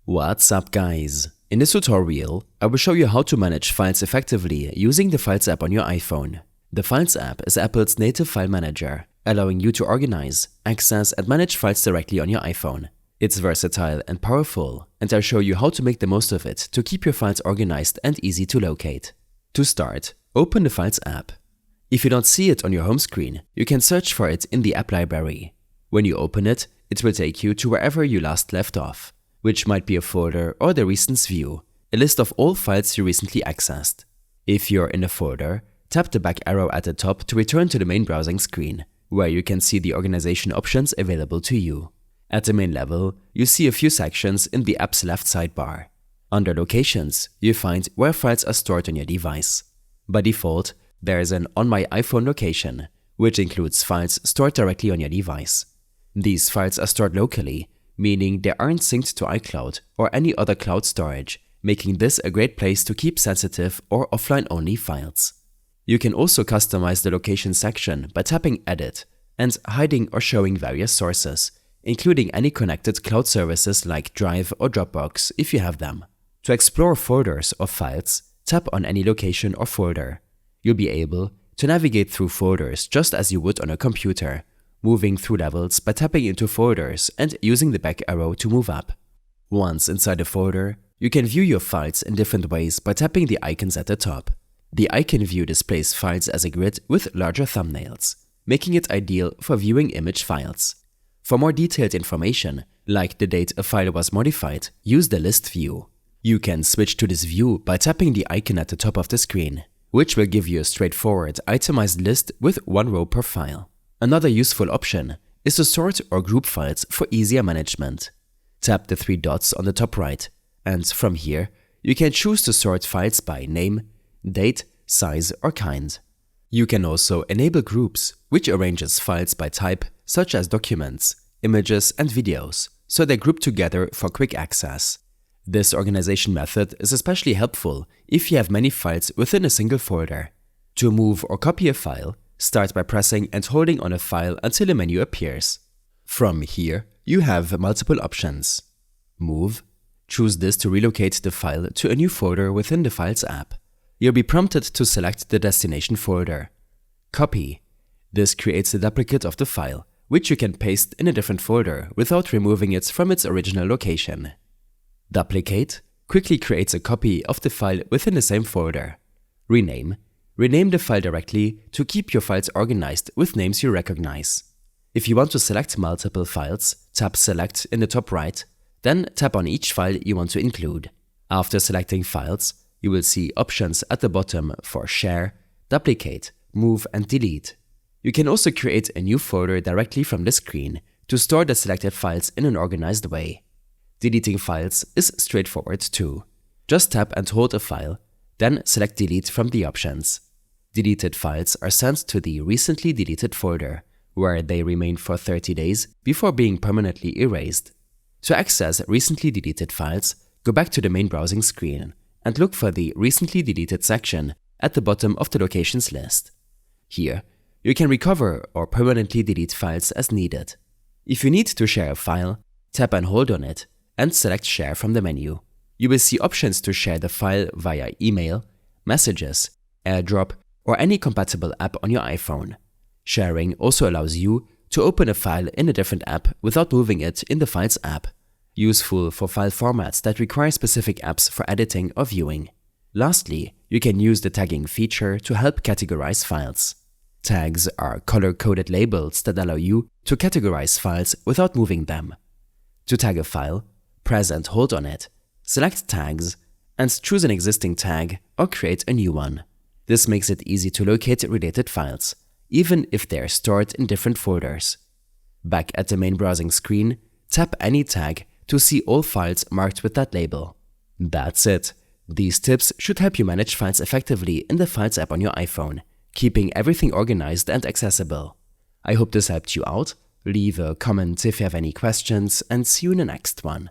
What's up guys? In this tutorial, I will show you how to manage files effectively using the Files app on your iPhone. The Files app is Apple's native file manager, allowing you to organize, access and manage files directly on your iPhone. It's versatile and powerful, and I'll show you how to make the most of it to keep your files organized and easy to locate. To start, open the Files app. If you don't see it on your home screen, you can search for it in the app library. When you open it, it will take you to wherever you last left off, which might be a folder or the Recents view, a list of all files you recently accessed. If you're in a folder, tap the back arrow at the top to return to the main browsing screen, where you can see the organization options available to you. At the main level, you see a few sections in the app's left sidebar. Under Locations, you find where files are stored on your device. By default, there is an On My iPhone location, which includes files stored directly on your device. These files are stored locally, meaning they aren't synced to iCloud or any other cloud storage, making this a great place to keep sensitive or offline-only files. You can also customize the location section by tapping Edit and hiding or showing various sources, including any connected cloud services like Drive or Dropbox if you have them. To explore folders or files, tap on any location or folder. You'll be able to navigate through folders just as you would on a computer, moving through levels by tapping into folders and using the back arrow to move up. Once inside a folder, you can view your files in different ways by tapping the icons at the top. The icon view displays files as a grid with larger thumbnails, making it ideal for viewing image files. For more detailed information, like the date a file was modified, use the list view. You can switch to this view by tapping the icon at the top of the screen, which will give you a straightforward itemized list with one row per file. Another useful option is to sort or group files for easier management. Tap the three dots on the top right, and from here, you can choose to sort files by name, date, size or kind. You can also enable groups, which arranges files by type, such as documents, images and videos, so they're grouped together for quick access. This organization method is especially helpful if you have many files within a single folder. To move or copy a file, start by pressing and holding on a file until a menu appears. From here, you have multiple options. Move. Choose this to relocate the file to a new folder within the Files app. You'll be prompted to select the destination folder. Copy. This creates a duplicate of the file, which you can paste in a different folder without removing it from its original location. Duplicate quickly creates a copy of the file within the same folder. Rename. Rename the file directly to keep your files organized with names you recognize. If you want to select multiple files, tap Select in the top right, then tap on each file you want to include. After selecting files, you will see options at the bottom for Share, Duplicate, Move and Delete. You can also create a new folder directly from the screen to store the selected files in an organized way. Deleting files is straightforward too. Just tap and hold a file, then select Delete from the options. Deleted files are sent to the Recently Deleted folder, where they remain for 30 days before being permanently erased. To access recently deleted files, go back to the main browsing screen and look for the Recently Deleted section at the bottom of the locations list. Here, you can recover or permanently delete files as needed. If you need to share a file, tap and hold on it and select Share from the menu. You will see options to share the file via email, messages, AirDrop, or any compatible app on your iPhone. Sharing also allows you to open a file in a different app without moving it in the Files app, useful for file formats that require specific apps for editing or viewing. Lastly, you can use the tagging feature to help categorize files. Tags are color-coded labels that allow you to categorize files without moving them. To tag a file, press and hold on it, select Tags, and choose an existing tag or create a new one. This makes it easy to locate related files, even if they are stored in different folders. Back at the main browsing screen, tap any tag to see all files marked with that label. That's it. These tips should help you manage files effectively in the Files app on your iPhone, keeping everything organized and accessible. I hope this helped you out. Leave a comment if you have any questions and see you in the next one.